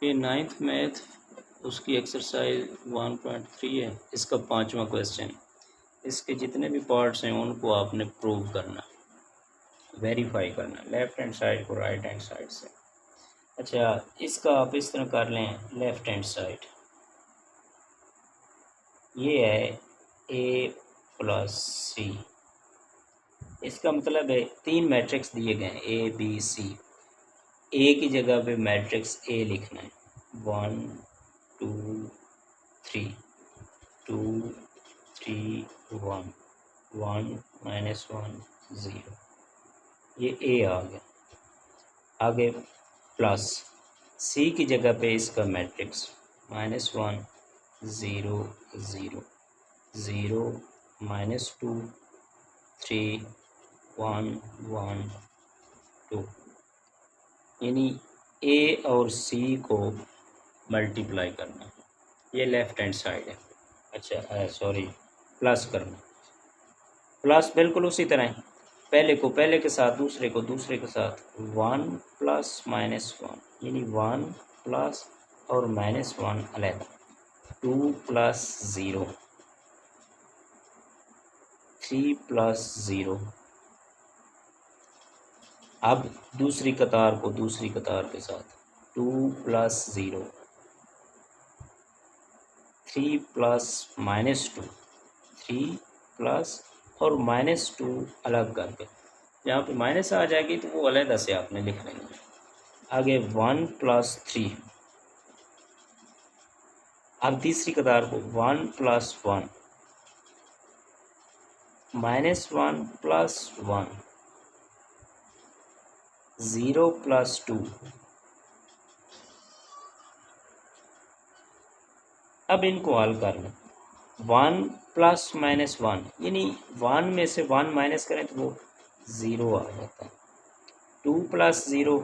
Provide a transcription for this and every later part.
ये 9th math उसकी exercise 1.3 है, इसका 5वां क्वेश्चन। इसके जितने भी पार्ट्स हैं उनको आपने प्रूव करना, वेरीफाई करना, लेफ़्ट हैंड साइड को राइट हैंड साइड से। अच्छा, इसका आप इस तरह कर लें, लेफ़्ट हैंड साइड ये है ए प्लस सी। इसका मतलब है 3 मैट्रिक्स दिए गए हैं ए बी सी। ए की जगह पे मैट्रिक्स ए लिखना है, 1 2 3 2 3 1 1 -1 0, ये ए आ गया। आगे प्लस सी की जगह पे इसका मैट्रिक्स -1 0 0 0 -2 3 1 1 2, यानी ए और सी को मल्टीप्लाई करना, ये लेफ़्ट हैंड साइड है। अच्छा सॉरी, प्लस करना, प्लस बिल्कुल उसी तरह है, पहले को पहले के साथ, दूसरे को दूसरे के साथ, 1 प्लस -1 यानी 1 प्लस और -1 अलग, 2 प्लस 0 3 प्लस 0। अब दूसरी कतार को दूसरी कतार के साथ, 2 प्लस 0 3 प्लस -2 3 प्लस और -2 अलग करके, यहाँ पे माइनस आ जाएगी तो वो अलग से आपने लिख लेंगे। आगे 1 प्लस 3, अब तीसरी कतार को 1 प्लस 1 -1 प्लस 1 0 प्लस 2। अब इनको हल कर लें, 1 प्लस -1 यानी 1 में से 1 माइनस करें तो वो 0 आ जाता है। 2 प्लस 0,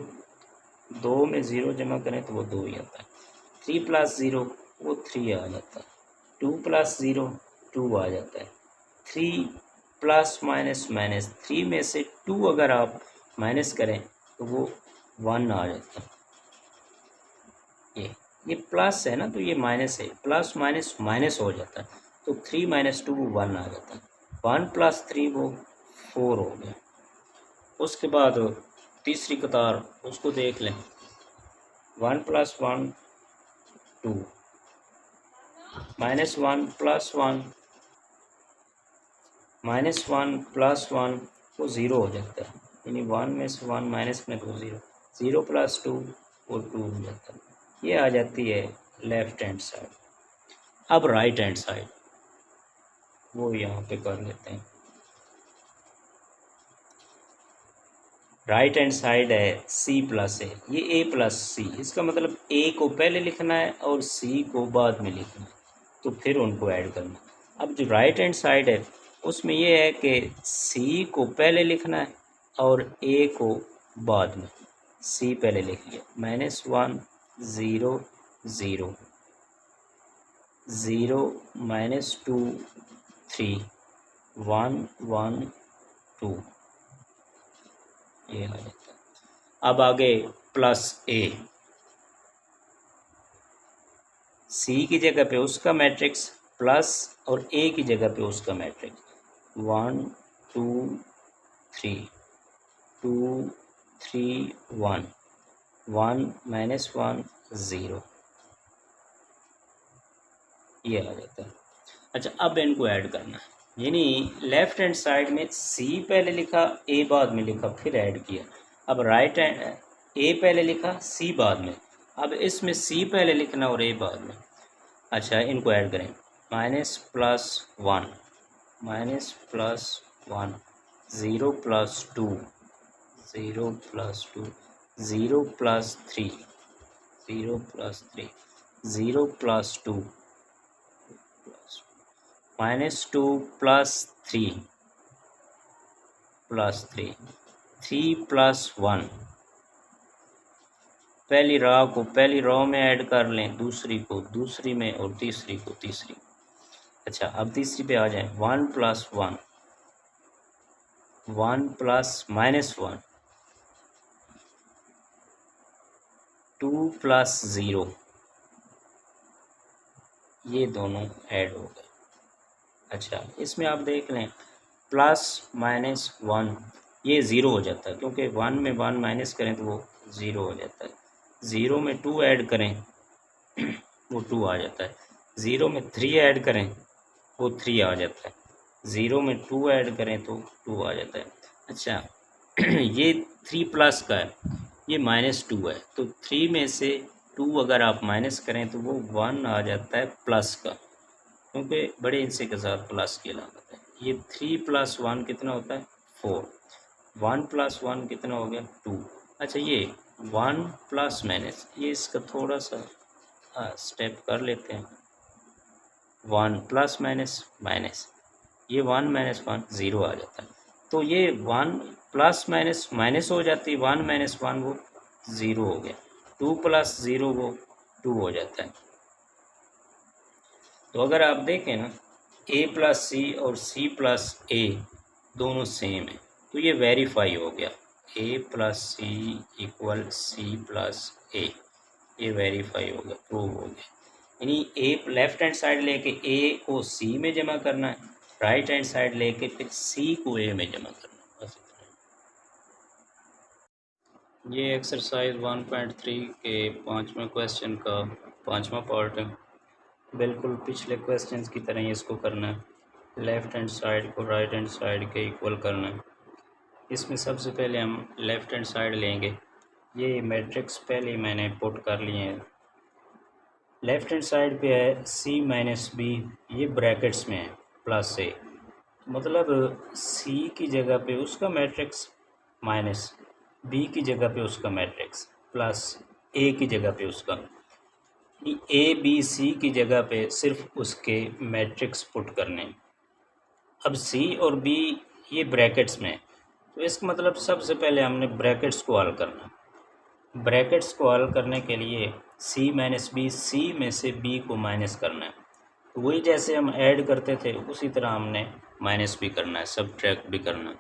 2 में 0 जमा करें तो वो 2 ही आता है। 3 प्लस 0 वो 3 आ जाता है। 2 प्लस 0 2 आ जाता है। 3 प्लस माइनस माइनस 3 में से 2 अगर आप माइनस करें तो वो 1 आ जाता है। ये प्लस है ना, तो ये माइनस है, प्लस माइनस माइनस हो जाता है, तो 3 - 2 1 आ जाता है। 1 + 3 वो 4 हो गया। उसके बाद तीसरी कतार उसको देख लें, 1 + 1 2 -1 + 1 -1 + 1 वो 0 हो जाता है, यानी 1 में से 1 माइनस करें तो 0, 0 + 2 वो 2 हो जाता है। ये आ जाती है लेफ़्ट हैंड साइड। अब राइट हैंड साइड वो यहाँ पे कर लेते हैं। राइट हैंड साइड है C + A, ये A + C, इसका मतलब A को पहले लिखना है और C को बाद में लिखना है, तो फिर उनको ऐड करना। अब जो राइट हैंड साइड है उसमें ये है कि C को पहले लिखना है और A को बाद में। C पहले लिख लिया, -1 0 0 0 -2 3 1 1 2, ये आ जाता है। अब आगे +A, C की जगह पे उसका मैट्रिक्स प्लस और A की जगह पे उसका मैट्रिक्स, 1 2 3 2 3 1 1 -1 0, ये आ जाता है। अच्छा, अब इनको ऐड करना है, यानी लेफ्ट हैंड साइड में C पहले लिखा, A बाद में लिखा, फिर ऐड किया। अब राइट हैंड A पहले लिखा, C बाद में, अब इसमें C पहले लिखना और A बाद में। अच्छा, इनको ऐड करें, -+1 -+1 0 + 2 0 + 2 0 + 3 0 + 3 0 + 2 -2 + 3 + 3 3 + 1, पहली रा को पहली रो में ऐड कर लें, दूसरी को दूसरी में और तीसरी को तीसरी। अच्छा, अब तीसरी पे आ जाए, 1 + 1 1 + -1 2 प्लस 0 ये दोनों ऐड हो गए। अच्छा, इसमें आप देख लें प्लस माइनस 1 ये ज़ीरो हो जाता है, क्योंकि 1 में 1 माइनस करें तो वो ज़ीरो हो जाता है। 0 में 2 ऐड करें वो 2 आ जाता है। 0 में 3 ऐड करें वो 3 आ जाता है। 0 में 2 ऐड करें तो 2 आ जाता है। अच्छा ये 3 प्लस का है, ये -2 है, तो 3 में से 2 अगर आप माइनस करें तो वो 1 आ जाता है प्लस का, क्योंकि बड़े हिस्से के साथ प्लस की अलामत है। ये 3 प्लस 1 कितना होता है 4, 1 प्लस 1 कितना हो गया 2। अच्छा ये 1 प्लस माइनस, ये इसका थोड़ा सा स्टेप कर लेते हैं। 1 प्लस माइनस माइनस, ये 1 माइनस 1 ज़ीरो आ जाता है, तो ये 1 प्लस माइनस माइनस हो जाती है, 1 माइनस 1 वो ज़ीरो हो गया, 2 प्लस 0 वो 2 हो जाता है। तो अगर आप देखें ना a प्लस सी और c प्लस ए दोनों सेम है, तो ये वेरीफाई हो गया। a plus C equal C plus A, ये वेरीफाई हो गया, प्रूव हो गया। यानी a लेफ्ट हैंड साइड लेके a को c में जमा करना है, राइट हैंड साइड लेके फिर c को a में जमा करना है, बस इतना। ये एक्सरसाइज 1.3 के 5वें क्वेश्चन का 5वां पार्ट है। बिल्कुल पिछले क्वेश्चंस की तरह ही इसको करना है, लेफ़्ट हैंड साइड को राइट हैंड साइड के इक्वल करना है। इसमें सबसे पहले हम लेफ़्ट हैंड साइड लेंगे। ये मैट्रिक्स पहले मैंने पुट कर लिए हैं। लेफ़्ट हैंड साइड पे है c माइनस बी, ये ब्रैकेट्स में है प्लस ए, मतलब c की जगह पे उसका मैट्रिक्स माइनस b की जगह पे उसका मैट्रिक्स प्लस a की जगह पे उसका, ए बी सी की जगह पे सिर्फ उसके मैट्रिक्स पुट करने। अब सी और बी ये ब्रैकेट्स में, तो इसका मतलब सबसे पहले हमने ब्रैकेट्स को हल करना। ब्रैकेट्स को हल करने के लिए सी माइनस बी, सी में से बी को माइनस करना है, तो वही जैसे हम ऐड करते थे उसी तरह हमने माइनस भी करना है, सबट्रैक्ट भी करना है।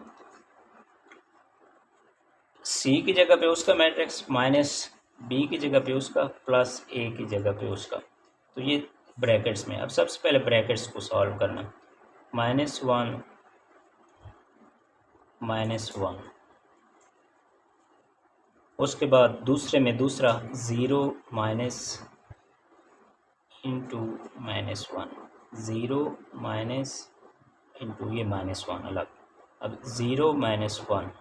सी की जगह पे उसका मैट्रिक्स माइनस बी की जगह पे उसका प्लस ए की जगह पे उसका, तो ये ब्रैकेट्स में। अब सबसे पहले ब्रैकेट्स को सॉल्व करना, -1 -1, उसके बाद दूसरे में दूसरा 0 माइनस इंटू -1, 0 माइनस इंटू ये -1 अलग। अब 0 -1,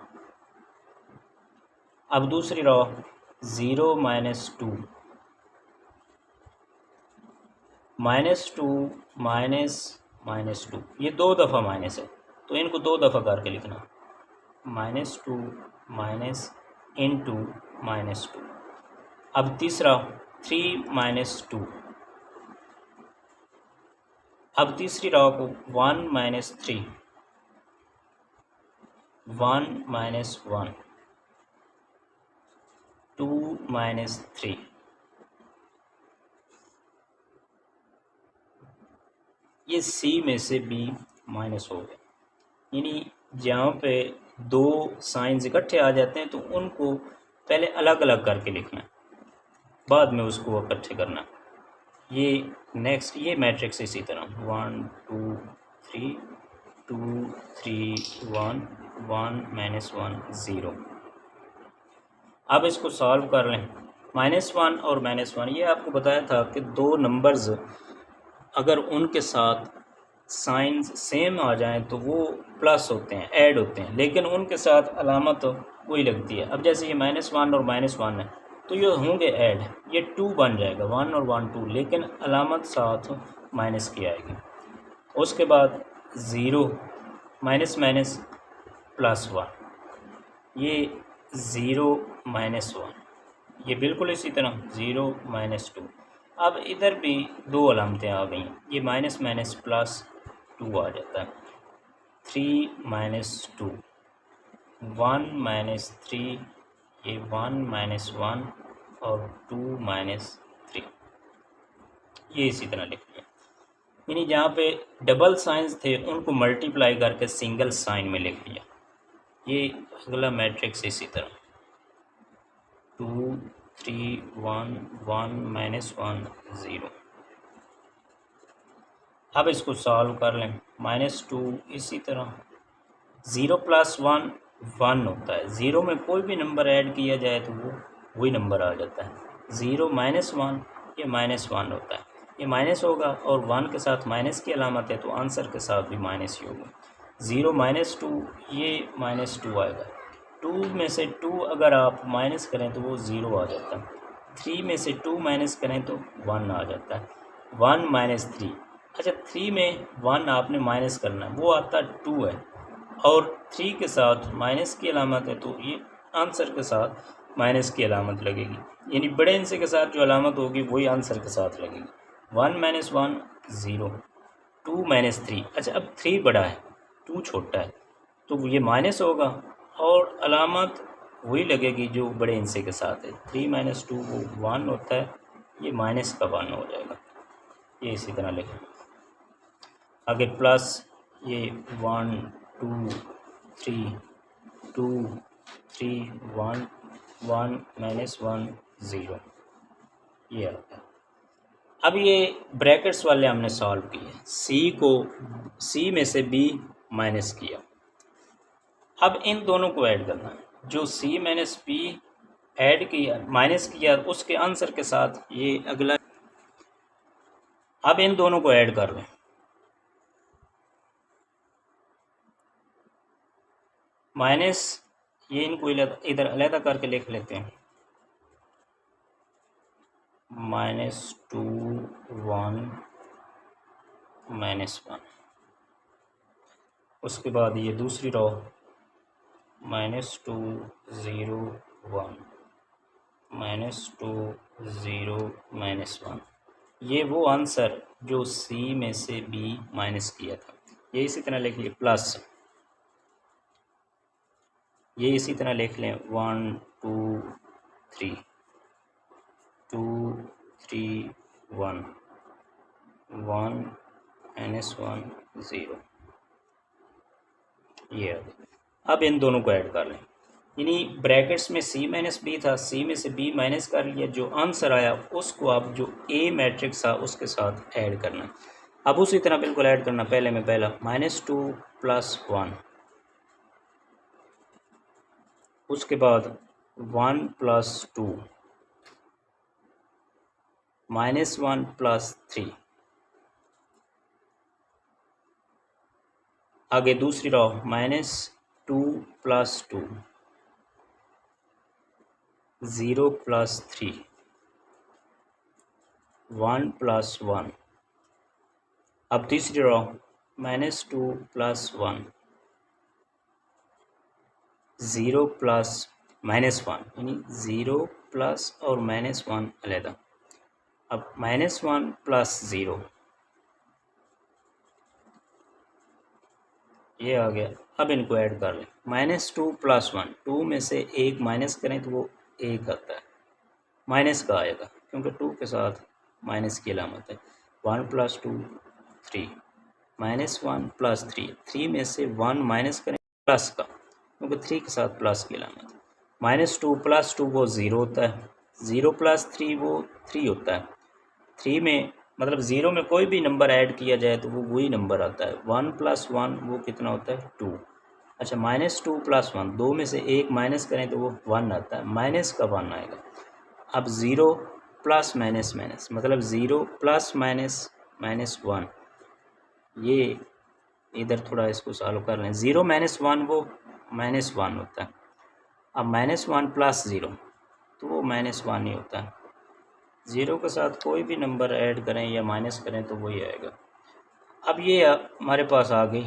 अब दूसरी रो 0 -2, -2 -2, ये 2 दफ़ा माइनस है, तो इनको 2 दफ़ा करके लिखना, -2 माइनस इंटू -2। अब तीसरा 3 -2, अब तीसरी रो को 1 -3, 1 -1, 2 -3, ये सी में से बी माइनस हो गया। यानी जहाँ पे दो साइंस इकट्ठे आ जाते हैं तो उनको पहले अलग अलग करके लिखना है, बाद में उसको इकट्ठे करना। ये नेक्स्ट ये मैट्रिक्स इसी तरह 1 2 3 2 3 1 1 -1 0। अब इसको सॉल्व कर लें। -1 और -1, ये आपको बताया था कि दो नंबर्स अगर उनके साथ साइंस सेम आ जाएं तो वो प्लस होते हैं, ऐड होते हैं, लेकिन उनके साथ अलामत वही लगती है। अब जैसे ये -1 और -1 है तो ये होंगे ऐड, ये 2 बन जाएगा, 1 और 1 2, लेकिन अलामत साथ माइनस की आएगी। उसके बाद 0 माइनस माइनस +1, ये 0 -1, ये बिल्कुल इसी तरह 0 -2। अब इधर भी दो अलामतें आ गई, ये माइनस माइनस +2 आ जाता है, 3 -2, 1 -3, ये 1 -1 और 2 -3, ये इसी तरह लिख लिया। यानी जहाँ पे डबल साइंस थे उनको मल्टीप्लाई करके सिंगल साइन में लिख लिया। ये अगला मैट्रिक्स इसी तरह 2 3 1 1 -1 0। अब इसको सॉल्व कर लें। -2 इसी तरह 0 + 1 1 होता है। 0 में कोई भी नंबर ऐड किया जाए तो वो वही नंबर आ जाता है। 0 -1 ये -1 होता है, ये माइनस होगा और 1 के साथ माइनस की अलामत है तो आंसर के साथ भी माइनस ही होगा। 0 -2 ये -2 आएगा। 2 में से 2 अगर आप माइनस करें तो वो 0 आ जाता है। 3 में से 2 माइनस करें तो 1 आ जाता है। 1 - 3, अच्छा 3 में 1 आपने माइनस करना है, वो आता 2 है और 3 के साथ माइनस की अलामत है तो ये आंसर के साथ माइनस की अलामत लगेगी, यानी बड़े हिस्से के साथ जो अलामत होगी वही आंसर के साथ लगेगी। 1 - 1 0, 2 - 3, अच्छा अब 3 बड़ा है 2 छोटा है तो ये माइनस होगा और अलामत वही लगेगी जो बड़े हिस्से के साथ है। 3 - 2 वो 1 होता है, ये माइनस का 1 हो जाएगा। ये इसी तरह लिखें। आगे प्लस ये 1 2 3 2 3 1 1 -1 0 ये आ गया। अब ये ब्रैकेट्स वाले हमने सॉल्व किए, सी में से बी माइनस किया। अब इन दोनों को ऐड करना है, जो सी माइनस बी ऐड किया माइनस किया उसके आंसर के साथ ये अगला। अब इन दोनों को ऐड कर लें। माइनस ये इनको इधर अलग करके लिख लेते हैं। -2 1 -1, उसके बाद ये दूसरी रो -2 0 1 -2 0 -1, ये वो आंसर जो सी में से बी माइनस किया था। ये इसी तरह लिख लिया प्लस, ये इसी तरह लिख लें 1 2 3 2 3 1 1 -1 0 ये। अब इन दोनों को ऐड कर लें, यानी ब्रैकेट्स में सी माइनस बी था, सी में से बी माइनस कर लिया, जो आंसर आया उसको आप जो ए मैट्रिक्स था उसके साथ ऐड करना। अब उसी तरह बिल्कुल ऐड करना, पहले में पहला -2 + 1, उसके बाद 1 + 2 -1 + 3, आगे दूसरी रो -2 + 2 0 + 3 1 + 1, अब तीसरी रो -2 + 1 0 + -1, यानी 0 प्लस और -1 अलग। अब -1 + 0 ये आ गया। अब इनको ऐड कर लें, -2 + 1, 2 में से 1 माइनस करें तो वो 1 आता है, माइनस का आएगा क्योंकि 2 के साथ माइनस की अलामत है। 1 + 2 3 -1 + 3, 3 में से 1 माइनस करें प्लस का क्योंकि 3 के साथ प्लस की अलामत है। -2 + 2 वो 0 होता है, 0 + 3 वो 3 होता है। 3 में मतलब 0 में कोई भी नंबर ऐड किया जाए तो वो वही नंबर आता है। 1 + 1 वो कितना होता है 2। अच्छा -2 + 1, 2 में से 1 माइनस करें तो वो 1 आता है, माइनस का 1 आएगा। अब 0 प्लस माइनस माइनस मतलब 0 + -1, ये इधर थोड़ा इसको सॉल्व कर लें। 0 - 1 वो -1 होता है। अब -1 + 0 तो वो -1 ही होता है। 0 के साथ कोई भी नंबर ऐड करें या माइनस करें तो वही आएगा। अब ये हमारे पास आ गई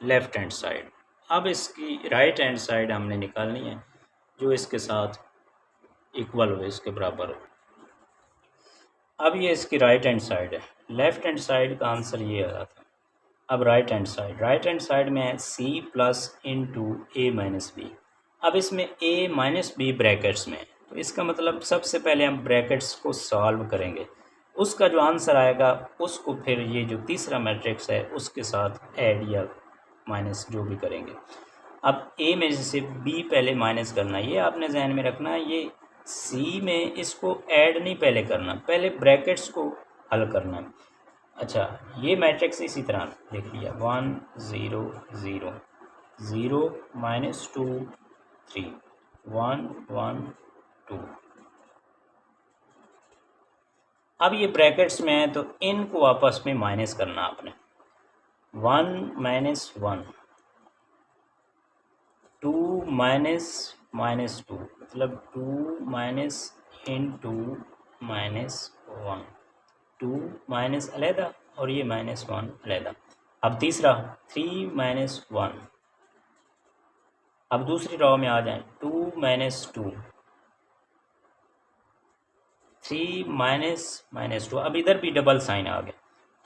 लेफ़्ट हैंड साइड। अब इसकी राइट हैंड साइड हमने निकालनी है जो इसके साथ इक्वल हो, इसके बराबर हो। अब ये इसकी राइट हैंड साइड है, लेफ़्ट हैंड साइड का आंसर ये आ रहा था। अब राइट हैंड साइड में है C + A - B। अब इसमें A - B ब्रैकेट्स में है तो इसका मतलब सबसे पहले हम ब्रैकेट्स को सॉल्व करेंगे, उसका जो आंसर आएगा उसको फिर ये जो तीसरा मैट्रिक्स है उसके साथ ऐड या माइनस जो भी करेंगे। अब A में से B पहले माइनस करना है, ये आपने जहन में रखना है। ये सी में इसको ऐड नहीं पहले करना, पहले ब्रैकेट्स को हल करना। अच्छा, ये मैट्रिक्स इसी तरह लिख लिया 1 0 0 0 -2 3 1 1 2। अब ये ब्रैकेट्स में है तो इनको आपस में माइनस करना आपने। 1 -1 2 -2 मतलब 2 माइनस इंटू -1 2 माइनस अलहदा और ये -1 अलहदा। अब तीसरा 3 -1। अब दूसरी रो में आ जाए 2 -2 3 -2। अब इधर भी डबल साइन आ गया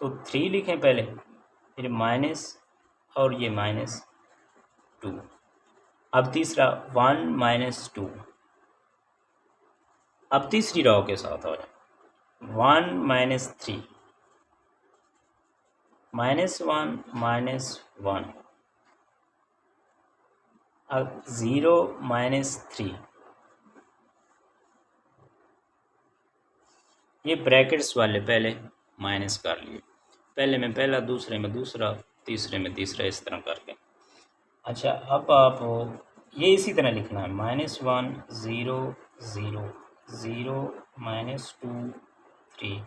तो 3 लिखें पहले, फिर माइनस और ये -2। अब तीसरा 1 -2। अब तीसरी रो के साथ हो जाए 1 -3 -1 -1। अब 0 -3। ये ब्रैकेट्स वाले पहले माइनस कर लिए, पहले में पहला, दूसरे में दूसरा, तीसरे में तीसरा, इस तरह करके। अच्छा, अब आप ये इसी तरह लिखना है -1 0 0 0 -2 3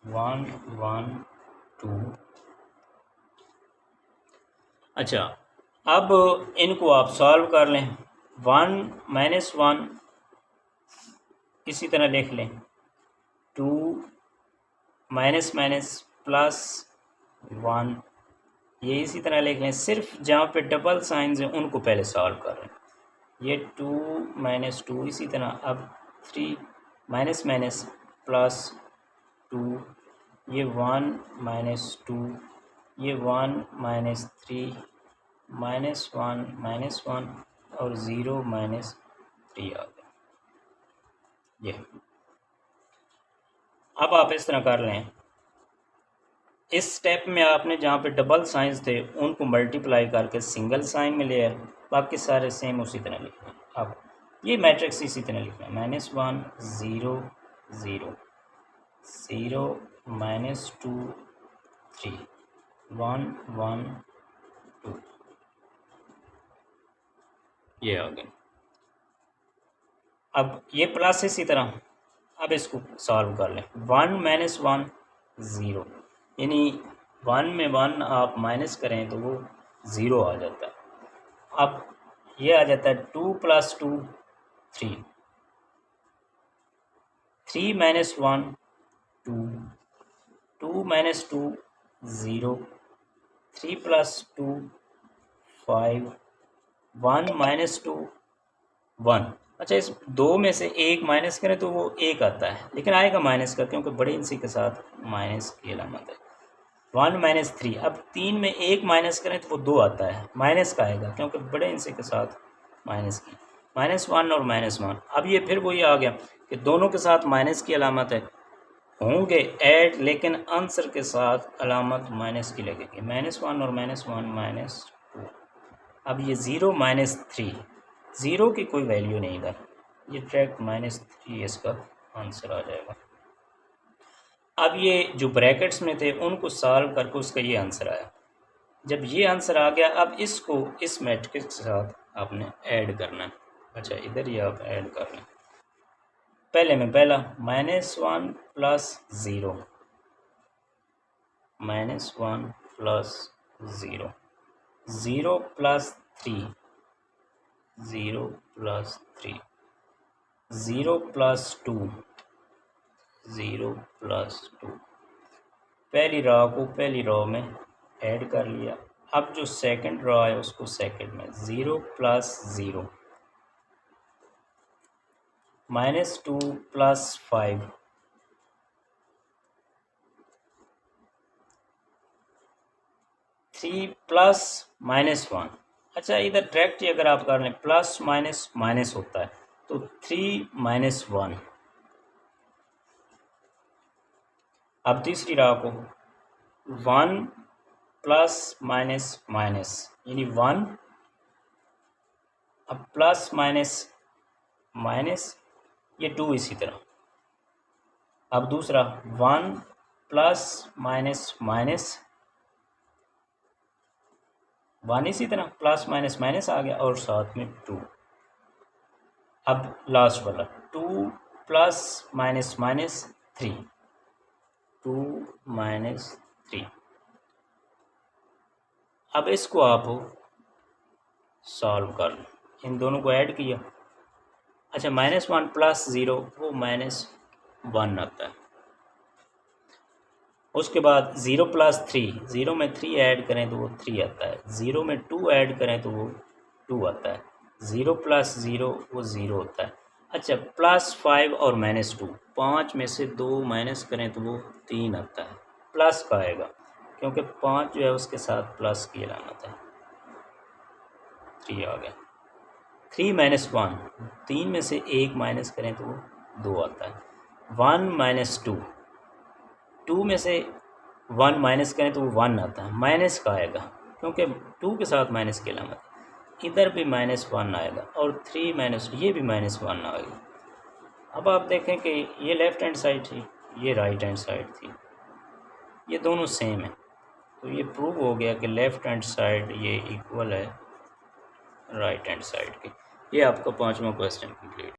1 1 2। अच्छा, अब इनको आप सॉल्व कर लें। 1 -1 इसी तरह लिख लें, 2 माइनस प्लस 1 ये इसी तरह लिख लें। सिर्फ जहाँ पे डबल साइंस हैं उनको पहले सॉल्व कर लें। ये 2 -2 इसी तरह। अब 3 माइनस प्लस 2, ये 1 -2, ये 1 -3 -1 और 0 -3 आ गया। ये अब आप इस तरह कर लें। इस स्टेप में आपने जहाँ पे डबल साइंस थे उनको मल्टीप्लाई करके सिंगल साइन में ले आए, बाकी सारे सेम उसी तरह लिखना है। अब ये मैट्रिक्स इसी तरह लिखना है -1 0 0 0 -2 3 1 1 2। ये आ गया। अब ये प्लस इसी तरह। अब इसको सॉल्व कर लें। 1 -1 0, यानी 1 में 1 आप माइनस करें तो वो 0 आ जाता है। अब ये आ जाता है 2 + 2 3 3 -1 2 2 -2 0 3 + 2 5 1 -2 1। अच्छा, इस दो में से एक माइनस करें तो वो एक आता है, लेकिन आएगा माइनस का क्योंकि बड़े इंसी के साथ माइनस की अलामत है। 1 -3। अब 3 में एक माइनस करें तो वो 2 आता है, माइनस का आएगा क्योंकि बड़े इंसी के साथ माइनस की। -1 और -1। अब ये फिर वही आ गया कि दोनों के साथ माइनस की अलामत है, होंगे ऐड, लेकिन आंसर के साथ अलामत माइनस की लगेगी। -1 और -1 -2। अब ये 0 -3, 0 की कोई वैल्यू नहीं इधर, ये डायरेक्ट -3 इसका आंसर आ जाएगा। अब ये जो ब्रैकेट्स में थे उनको सॉल्व करके उसका ये आंसर आया। जब ये आंसर आ गया, अब इसको इस मैट्रिक्स के साथ आपने ऐड करना है। अच्छा, इधर ये आप ऐड कर लें। पहले में पहला -1 + 0 -1 + 0 0 + 3 0 + 3 0 + 2 0 + 2। पहली रो को पहली रो में ऐड कर लिया। अब जो सेकंड रो है उसको सेकंड में 0 + 0 -2 + 5 3 + -1। अच्छा, इधर डायरेक्ट ही अगर आप कर लें प्लस माइनस माइनस होता है तो 3 - 1। अब तीसरी रो को 1 +- यानी 1। अब प्लस माइनस माइनस ये 2 इसी तरह। अब दूसरा 1 प्लस माइनस माइनस 1 इसी तरह प्लस माइनस माइनस आ गया और साथ में 2। अब लास्ट वाला 2 प्लस माइनस माइनस 3, 2 माइनस 3। अब इसको आप सॉल्व कर लो, इन दोनों को ऐड किया। अच्छा -1 प्लस 0 वो -1 आता है। उसके बाद 0 प्लस 3, 0 में 3 ऐड करें तो वो 3 आता है। 0 में 2 ऐड करें तो वो 2 आता है। 0 प्लस 0 वो 0 होता है। अच्छा +5 और -2, 5 में से 2 माइनस करें तो वो 3 आता है। प्लस का आएगा क्योंकि 5 जो है उसके साथ प्लस की अलामत है। 3 आ गया। 3 - 1, 3 में से 1 माइनस करें तो वो 2 आता है। 1 - 2, 2 में से 1 माइनस करें तो वो 1 आता है। माइनस का आएगा क्योंकि 2 के साथ माइनस की अलामत है। इधर भी -1 आएगा और 3 - ये भी -1 आएगा। अब आप देखें कि ये लेफ़्ट हैंड साइड थी, ये राइट हैंड साइड थी, ये दोनों सेम है। तो ये प्रूव हो गया कि लेफ़्ट हैंड साइड ये इक्वल है राइट हैंड साइड के। ये आपका 5वां क्वेश्चन कंप्लीट।